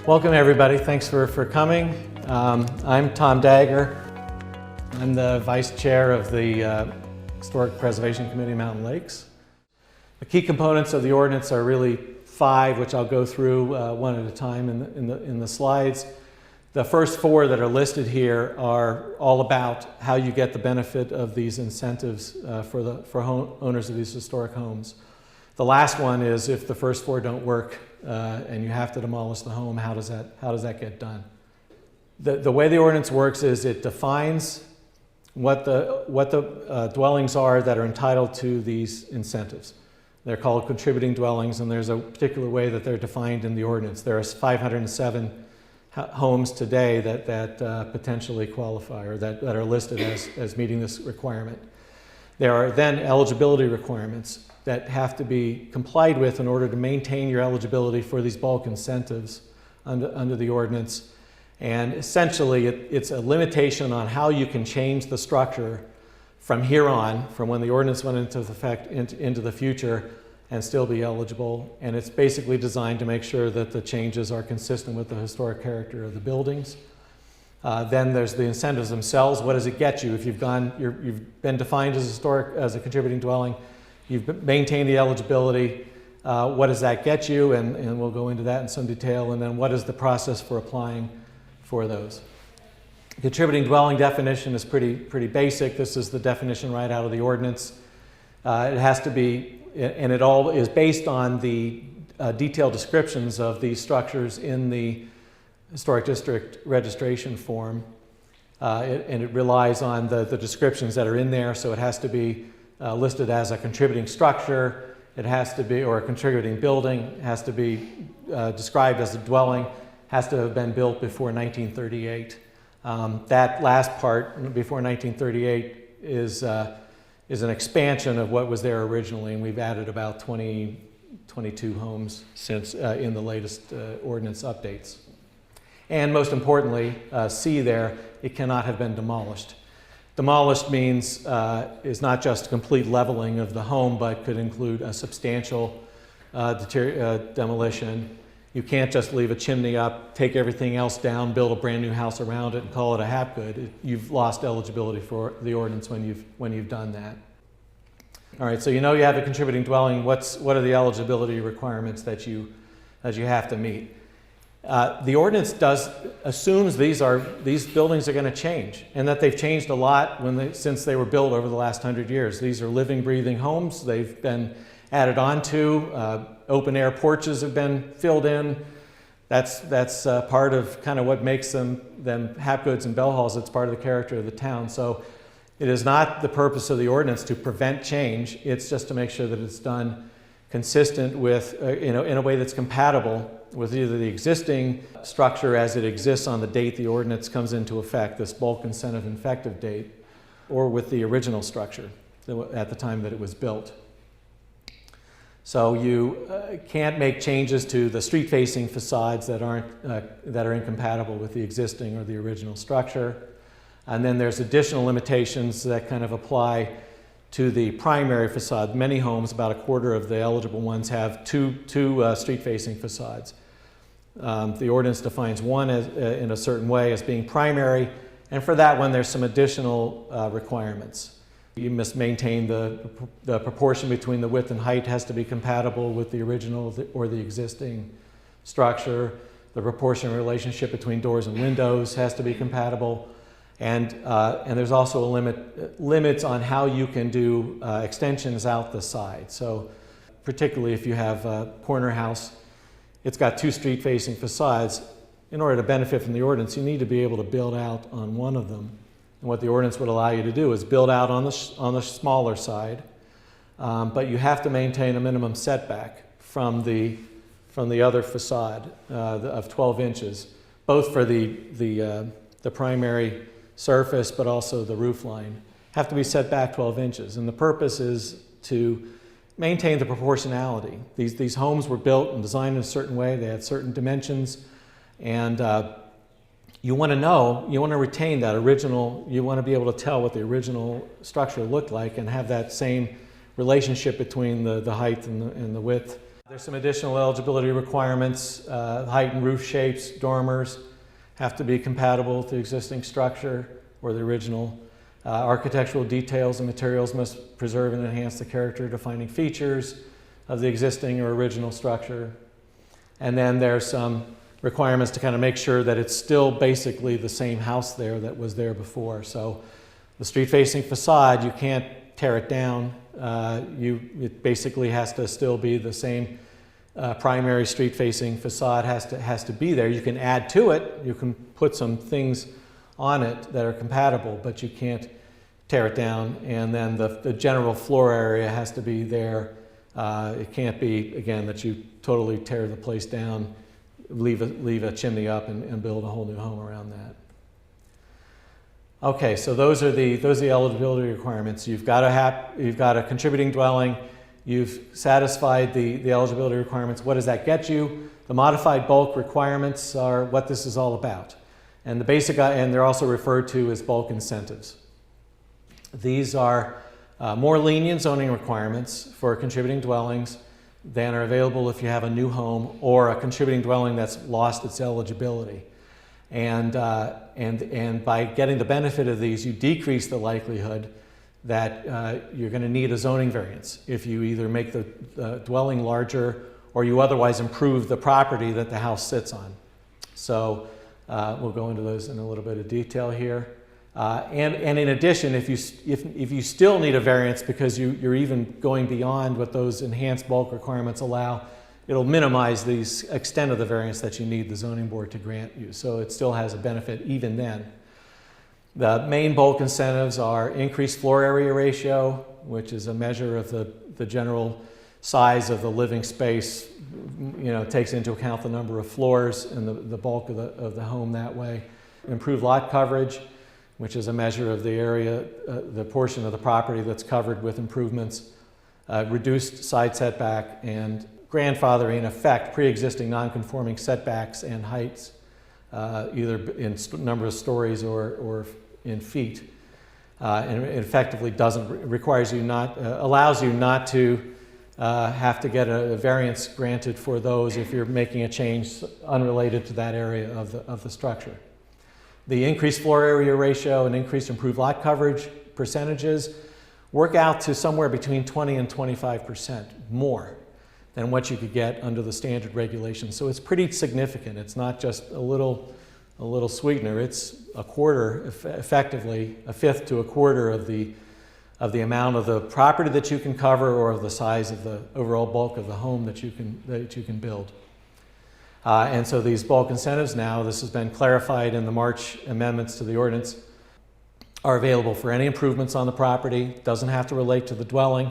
Welcome everybody, thanks for coming. I'm Tom Dagger. I'm the Vice Chair of the Historic Preservation Committee, Mountain Lakes. The key components of the ordinance are really 5, which I'll go through one at a time in the slides. The first 4 that are listed here are all about how you get the benefit of these incentives for owners of these historic homes. The last one is if the first 4 don't work and you have to demolish the home, how does that get done? The way the ordinance works is it defines what the dwellings are that are entitled to these incentives. They're called contributing dwellings, and there's a particular way that they're defined in the ordinance. There are 507 homes today that potentially qualify or that are listed as meeting this requirement. There are then eligibility requirements that have to be complied with in order to maintain your eligibility for these bulk incentives under the ordinance. And essentially it's a limitation on how you can change the structure from here on, from when the ordinance went into effect into the future, and still be eligible. And it's basically designed to make sure that the changes are consistent with the historic character of the buildings. Then there's the incentives themselves. What does it get you? If you've been defined as a contributing dwelling, you've maintained the eligibility, what does that get you? And we'll go into that in some detail. And then what is the process for applying for those? Contributing dwelling definition is pretty basic. This is the definition right out of the ordinance. It has to be, and it all is based on the detailed descriptions of these structures in the Historic District registration form. And it relies on the descriptions that are in there, so it has to be listed as a contributing structure. It has to be, or a contributing building. It has to be described as a dwelling. Has to have been built before 1938. That last part, before 1938, is an expansion of what was there originally, and we've added about 22 homes since in the latest ordinance updates. And most importantly, C there, it cannot have been demolished. Demolished means is not just complete leveling of the home, but could include a substantial demolition. You can't just leave a chimney up, take everything else down, build a brand new house around it, and call it a hapgood. You've lost eligibility for the ordinance when you've done that. All right, so you know you have a contributing dwelling. What are the eligibility requirements that you have to meet? The ordinance assumes these buildings are going to change, and that they've changed a lot since they were built over the last 100 years. These are living, breathing homes. They've been added onto. Open air porches have been filled in. That's part of kind of what makes them hapgoods and bell halls. It's part of the character of the town. So it is not the purpose of the ordinance to prevent change. It's just to make sure that it's done consistent with, in a way that's compatible with either the existing structure as it exists on the date the ordinance comes into effect, this bulk incentive effective date, or with the original structure at the time that it was built. So you can't make changes to the street-facing facades that are incompatible with the existing or the original structure. And then there's additional limitations that kind of apply to the primary facade. Many homes, about a quarter of the eligible ones, have two street-facing facades. The ordinance defines one in a certain way as being primary, and for that one there's some additional requirements. You must maintain the proportion between the width and height has to be compatible with the original or the existing structure. The proportion relationship between doors and windows has to be compatible. And there's also limits on how you can do extensions out the side. So particularly if you have a corner house, it's got 2 street-facing facades. In order to benefit from the ordinance, you need to be able to build out on one of them. And what the ordinance would allow you to do is build out on the smaller side, but you have to maintain a minimum setback from the other facade of 12 inches, both for the primary surface, but also the roof line have to be set back 12 inches. And the purpose is to maintain the proportionality. These homes were built and designed in a certain way. They had certain dimensions, and you want to retain that original, you want to be able to tell what the original structure looked like and have that same relationship between the height and the width. There's some additional eligibility requirements. Height and roof shapes, dormers have to be compatible with the existing structure or the original. Architectural details and materials must preserve and enhance the character defining features of the existing or original structure. And then there's some requirements to kind of make sure that it's still basically the same house there that was there before. So the street-facing facade, you can't tear it down. It basically has to still be the same primary street-facing facade has to be there. You can add to it. You can put some things on it that are compatible, but you can't tear it down. And then the general floor area has to be there. It can't be, again, that you totally tear the place down, leave a chimney up and build a whole new home around that. Okay, so those are the eligibility requirements. You've got a contributing dwelling. You've satisfied the eligibility requirements. What does that get you? The modified bulk requirements are what this is all about. And they're also referred to as bulk incentives. These are more lenient zoning requirements for contributing dwellings than are available if you have a new home or a contributing dwelling that's lost its eligibility. And by getting the benefit of these, you decrease the likelihood that you're going to need a zoning variance if you either make the dwelling larger or you otherwise improve the property that the house sits on. So we'll go into those in a little bit of detail here. And in addition, if you still need a variance because you're even going beyond what those enhanced bulk requirements allow, it'll minimize the extent of the variance that you need the zoning board to grant you. So it still has a benefit even then. The main bulk incentives are increased floor area ratio, which is a measure of the general size of the living space. You know, it takes into account the number of floors and the bulk of the home that way. Improved lot coverage, which is a measure of the area, the portion of the property that's covered with improvements. Reduced side setback, and grandfathering, in effect, pre-existing non-conforming setbacks and heights, either in number of stories or in feet. And it effectively allows you not to have to get a variance granted for those if you're making a change unrelated to that area of the structure. The increased floor area ratio and increased improved lot coverage percentages work out to somewhere between 20 and 25% more than what you could get under the standard regulations. So it's pretty significant. It's not just a little sweetener. It's a quarter, effectively, a fifth to a quarter of the amount of the property that you can cover or of the size of the overall bulk of the home that you can build. And so these bulk incentives now, this has been clarified in the March amendments to the ordinance, are available for any improvements on the property. Doesn't have to relate to the dwelling.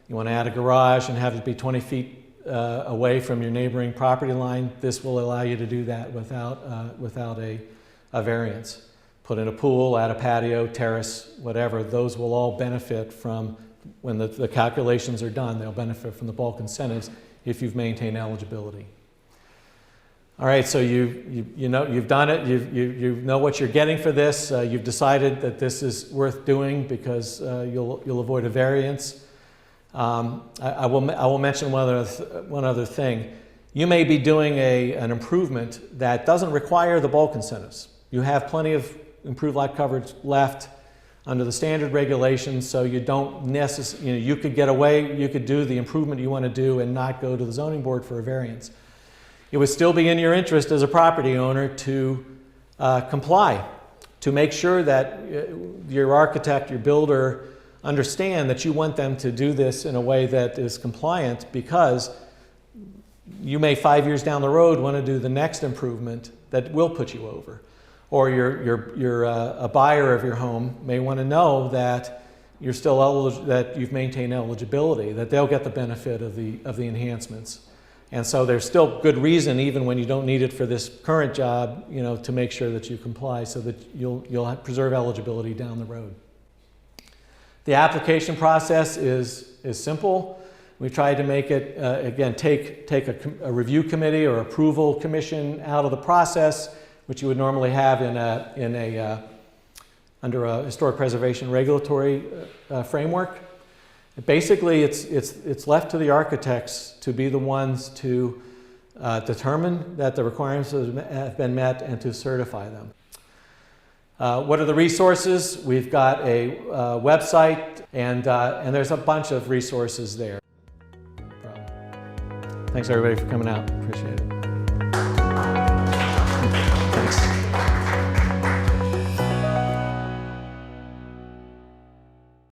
You want to add a garage and have it be 20 feet away from your neighboring property line, this will allow you to do that without a variance. Put in a pool, add a patio, terrace, whatever, those will all benefit from, when the calculations are done, they'll benefit from the bulk incentives if you've maintained eligibility. All right, so you've done it, you know what you're getting for this, you've decided that this is worth doing because you'll avoid a variance. I will mention one other thing. You may be doing an improvement that doesn't require the bulk incentives. You have plenty of improved lot coverage left under the standard regulations, so you don't necessarily, you could get away, you could do the improvement you want to do and not go to the zoning board for a variance. It would still be in your interest as a property owner to comply, to make sure that your architect, your builder, understand that you want them to do this in a way that is compliant, because you may 5 years down the road want to do the next improvement that will put you over. Or a buyer of your home may want to know that you're still that you've maintained eligibility, that they'll get the benefit of the enhancements. And so there's still good reason, even when you don't need it for this current job, to make sure that you comply so that you'll preserve eligibility down the road. The application process is simple. We tried to make it, again, take a review committee or approval commission out of the process, which you would normally have under a historic preservation regulatory framework. Basically, it's left to the architects to be the ones to determine that the requirements have been met and to certify them. What are the resources? We've got a website, and there's a bunch of resources there. Thanks everybody for coming out. Appreciate it.